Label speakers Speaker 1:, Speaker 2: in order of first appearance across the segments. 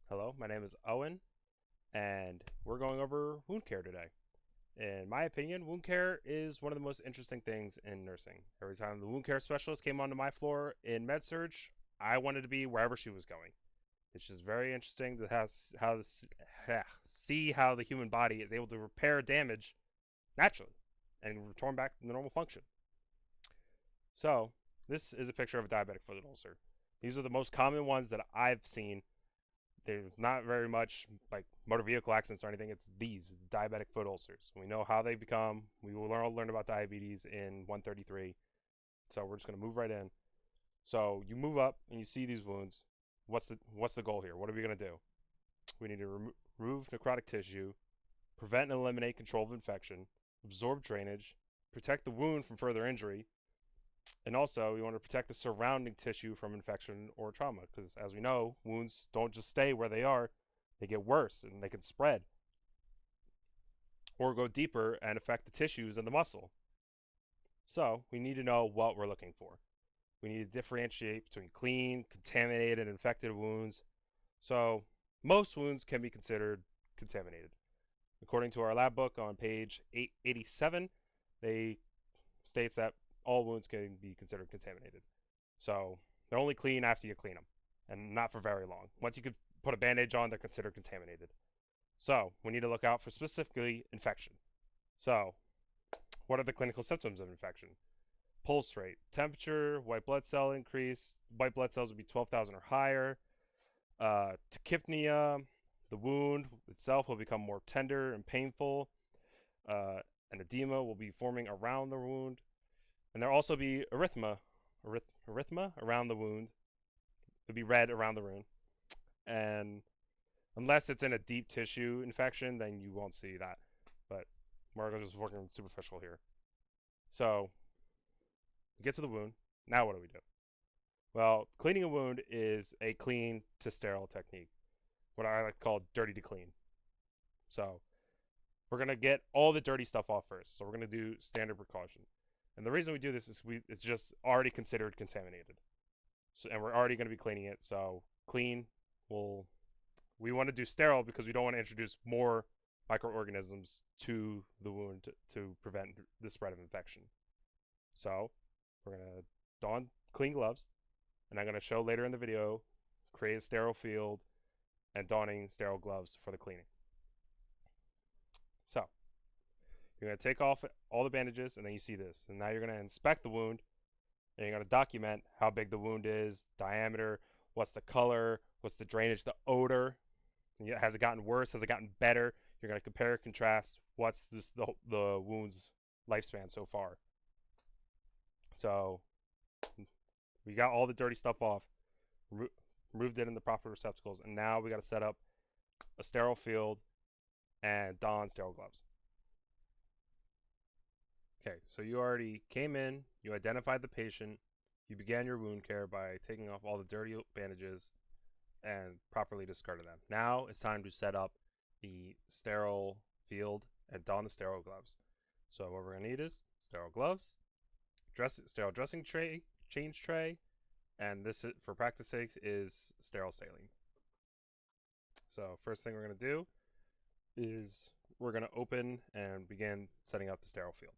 Speaker 1: Hello, my name is Owen, and we're going over wound care today. In my opinion, wound care is one of the most interesting things in nursing. Every time the wound care specialist came onto my floor in med-surg, I wanted to be wherever she was going. It's just very interesting to see how the human body is able to repair damage naturally and return back to the normal function. So, this is a picture of a diabetic foot ulcer. These are the most common ones that I've seen. There's not very much like motor vehicle accidents or anything. It's these diabetic foot ulcers. We know how they become. We will learn about diabetes in 133. So we're just going to move right in. So you move up and you see these wounds. What's the goal here? What are we going to do? We need to remove necrotic tissue, prevent and eliminate control of infection, absorb drainage, protect the wound from further injury, and also we want to protect the surrounding tissue from infection or trauma because as we know, wounds don't just stay where they are, they get worse and they can spread or go deeper and affect the tissues and the muscle. So we need to know what we're looking for. We need to differentiate between clean, contaminated, and infected wounds. So most wounds can be considered contaminated. According to our lab book on page 887, they states that all wounds can be considered contaminated. So they're only clean after you clean them, and not for very long. Once you could put a bandage on, they're considered contaminated. So we need to look out for specifically infection. So what are the clinical symptoms of infection? Pulse rate, temperature, white blood cell increase. White blood cells would be 12,000 or higher. Tachypnea, the wound itself will become more tender and painful. And edema will be forming around the wound. And there'll also be erythema around the wound. It'll be red around the wound. And unless it's in a deep tissue infection, then you won't see that. But we're just working superficial here. So we get to the wound. Now what do we do? Well, cleaning a wound is a clean to sterile technique, what I like to call dirty to clean. So we're gonna get all the dirty stuff off first. So we're gonna do standard precaution. And the reason we do this is it's just already considered contaminated. So, and we're already gonna be cleaning it. So clean will we want to do sterile because we don't want to introduce more microorganisms to the wound to prevent the spread of infection. So we're gonna don clean gloves, and I'm gonna show later in the video create a sterile field and donning sterile gloves for the cleaning. So you're going to take off all the bandages and then you see this. And now you're going to inspect the wound and you're going to document how big the wound is, diameter, what's the color, what's the drainage, the odor. Has it gotten worse? Has it gotten better? You're going to compare and contrast what's the wound's lifespan so far. So we got all the dirty stuff off, removed it in the proper receptacles, and now we got to set up a sterile field and don sterile gloves. Okay, so you already came in, you identified the patient, you began your wound care by taking off all the dirty bandages and properly discarded them. Now it's time to set up the sterile field and don the sterile gloves. So what we're gonna need is sterile gloves, sterile dressing tray, change tray, and this for practice sakes is sterile saline. So first thing we're gonna do is we're gonna open and begin setting up the sterile field.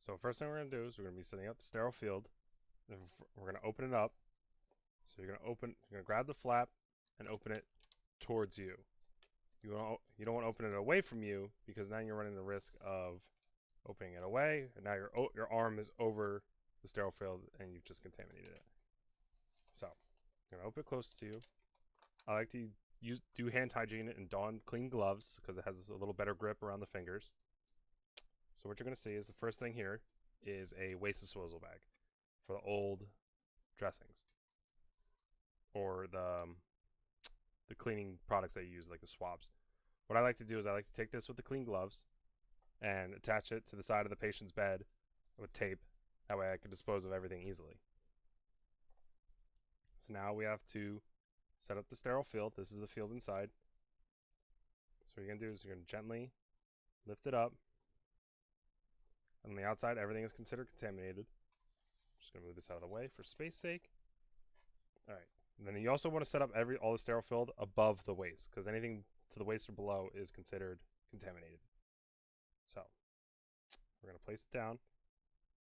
Speaker 1: So first thing we're going to do is we're going to be setting up the sterile field. And we're going to open it up. So you're going to grab the flap and open it towards you. You don't want to open it away from you because now you're running the risk of opening it away, and now your arm is over the sterile field and you've just contaminated it. So you're going to open it close to you. I like to do hand hygiene and don clean gloves because it has a little better grip around the fingers. So what you're going to see is the first thing here is a waste disposal bag for the old dressings or the cleaning products that you use, like the swabs. What I like to do is I like to take this with the clean gloves and attach it to the side of the patient's bed with tape. That way I can dispose of everything easily. So now we have to set up the sterile field. This is the field inside. So what you're going to do is you're going to gently lift it up. On the outside, everything is considered contaminated. Just going to move this out of the way for space sake. All right. And then you also want to set up all the sterile field above the waist, because anything to the waist or below is considered contaminated. So we're going to place it down,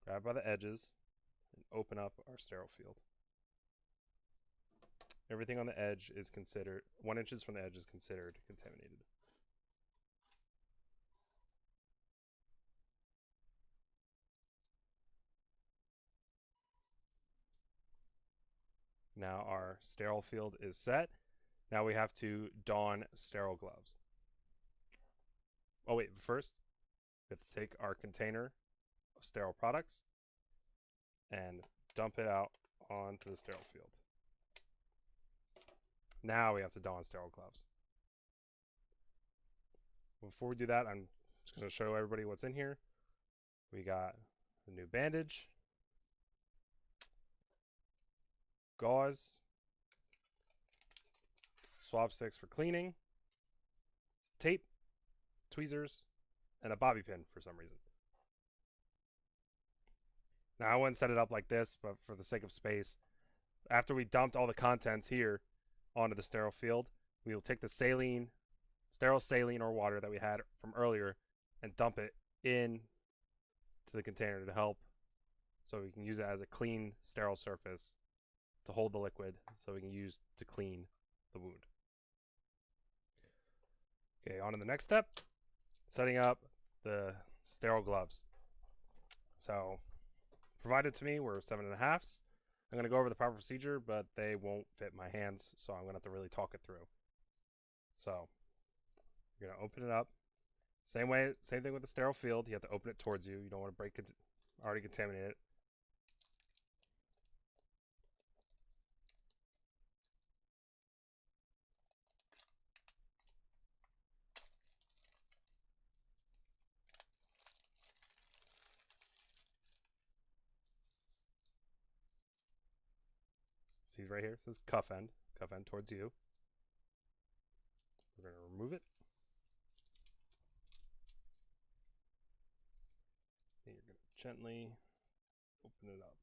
Speaker 1: grab by the edges, and open up our sterile field. Everything on the edge is considered, 1 inch from the edge is considered contaminated. Now our sterile field is set. Now we have to don sterile gloves. Oh wait, first we have to take our container of sterile products and dump it out onto the sterile field. Now we have to don sterile gloves. Before we do that, I'm just going to show everybody what's in here. We got a new bandage, gauze, swab sticks for cleaning, tape, tweezers, and a bobby pin for some reason. Now I wouldn't set it up like this, but for the sake of space, after we dumped all the contents here onto the sterile field, we will take the sterile saline or water that we had from earlier and dump it in to the container to help so we can use it as a clean sterile surface to hold the liquid so we can use to clean the wound. Okay, on to the next step, setting up the sterile gloves. So provided to me were 7.5s. I'm going to go over the proper procedure, but they won't fit my hands, so I'm going to have to really talk it through. So you're going to open it up. Same thing with the sterile field. You have to open it towards you. You don't want to break it, already contaminate it. See right here, it says cuff end towards you. We're going to remove it. And you're going to gently open it up.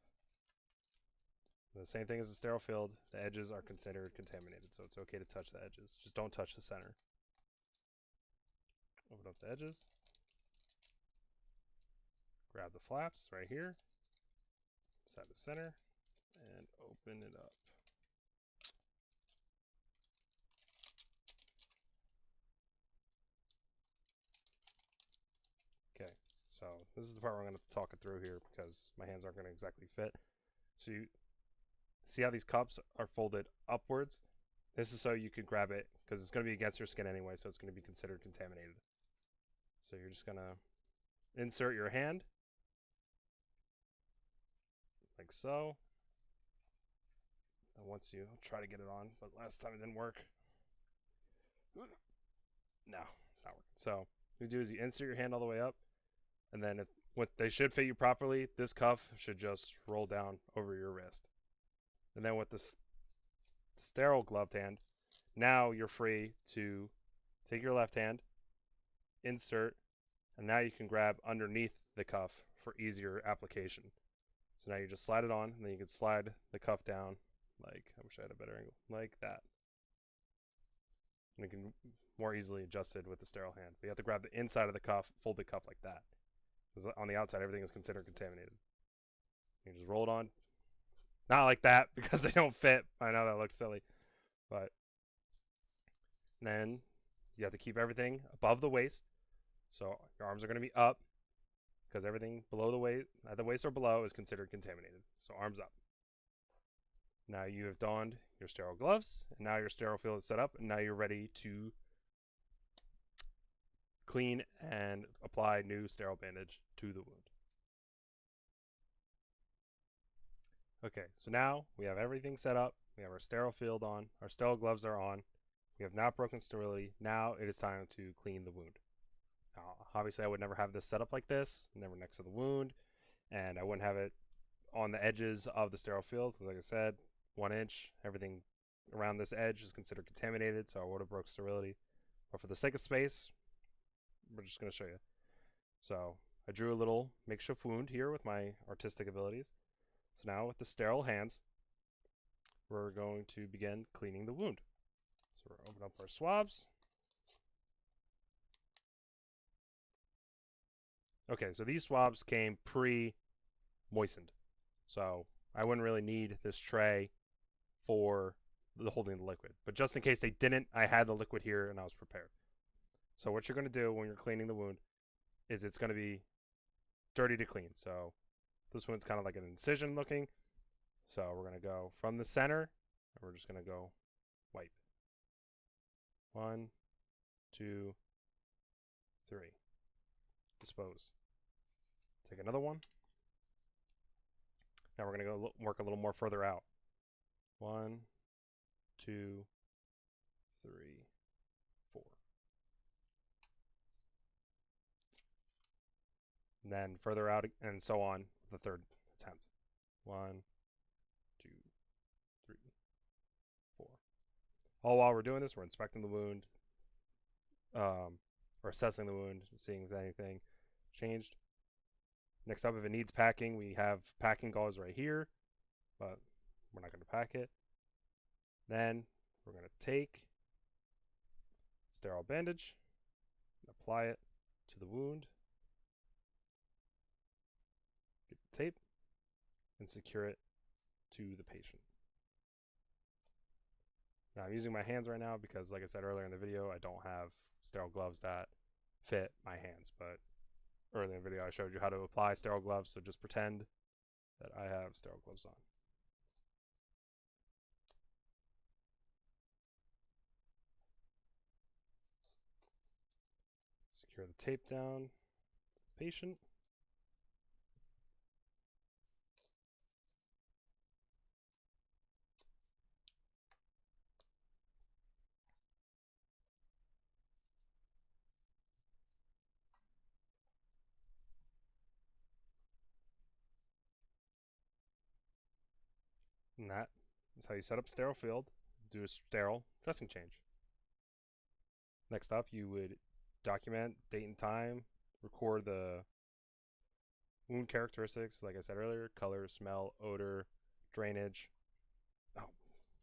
Speaker 1: And the same thing as the sterile field, the edges are considered contaminated, so it's okay to touch the edges. Just don't touch the center. Open up the edges. Grab the flaps right here, inside the center, and open it up. Okay, so this is the part where I'm going to talk it through here because my hands aren't going to exactly fit. So you see how these cups are folded upwards? This is so you could grab it because it's going to be against your skin anyway, so it's going to be considered contaminated. So you're just going to insert your hand like so. And once you try to get it on, but last time it didn't work. No, it's not working. So what you do is you insert your hand all the way up, and then what they should fit you properly, this cuff should just roll down over your wrist. And then with the sterile gloved hand, now you're free to take your left hand, insert, and now you can grab underneath the cuff for easier application. So now you just slide it on, and then you can slide the cuff down, like, I wish I had a better angle, like that. And you can more easily adjust it with the sterile hand. But you have to grab the inside of the cuff, fold the cuff like that. Because on the outside, everything is considered contaminated. You just roll it on. Not like that, because they don't fit. I know that looks silly. But then you have to keep everything above the waist. So your arms are going to be up, because everything below the waist, at the waist or below, is considered contaminated. So arms up. Now you have donned your sterile gloves, and now your sterile field is set up, and now you're ready to clean and apply new sterile bandage to the wound. Okay, so now we have everything set up. We have our sterile field on. Our sterile gloves are on. We have not broken sterility. Now it is time to clean the wound. Now, obviously, I would never have this set up like this, never next to the wound, and I wouldn't have it on the edges of the sterile field because, like I said, 1 inch, everything around this edge is considered contaminated, so I would have broke sterility. But for the sake of space, we're just going to show you. So I drew a little makeshift wound here with my artistic abilities. So now with the sterile hands, we're going to begin cleaning the wound. So we're open up our swabs. Okay, so these swabs came pre-moistened. So I wouldn't really need this tray for the holding the liquid. But just in case they didn't, I had the liquid here and I was prepared. So what you're going to do when you're cleaning the wound is it's going to be dirty to clean. So this one's kind of like an incision looking. So we're going to go from the center and we're just going to go wipe. 1, 2, 3. Dispose. Take another one. Now we're going to go work a little more further out. 1, 2, 3, 4. And then further out and so on the third attempt. 1, 2, 3, 4. All while we're doing this, we're inspecting the wound, or assessing the wound, seeing if anything changed. Next up, if it needs packing, we have packing gauze right here, but we're not going to pack it. Then we're going to take sterile bandage and apply it to the wound. Get the tape and secure it to the patient. Now I'm using my hands right now because, like I said earlier in the video, I don't have sterile gloves that fit my hands, but earlier in the video I showed you how to apply sterile gloves, so just pretend that I have sterile gloves on. Secure the tape down to the patient. And that is how you set up sterile field, do a sterile dressing change. Next up, you would document date and time, record the wound characteristics, like I said earlier, color, smell, odor, drainage. Oh,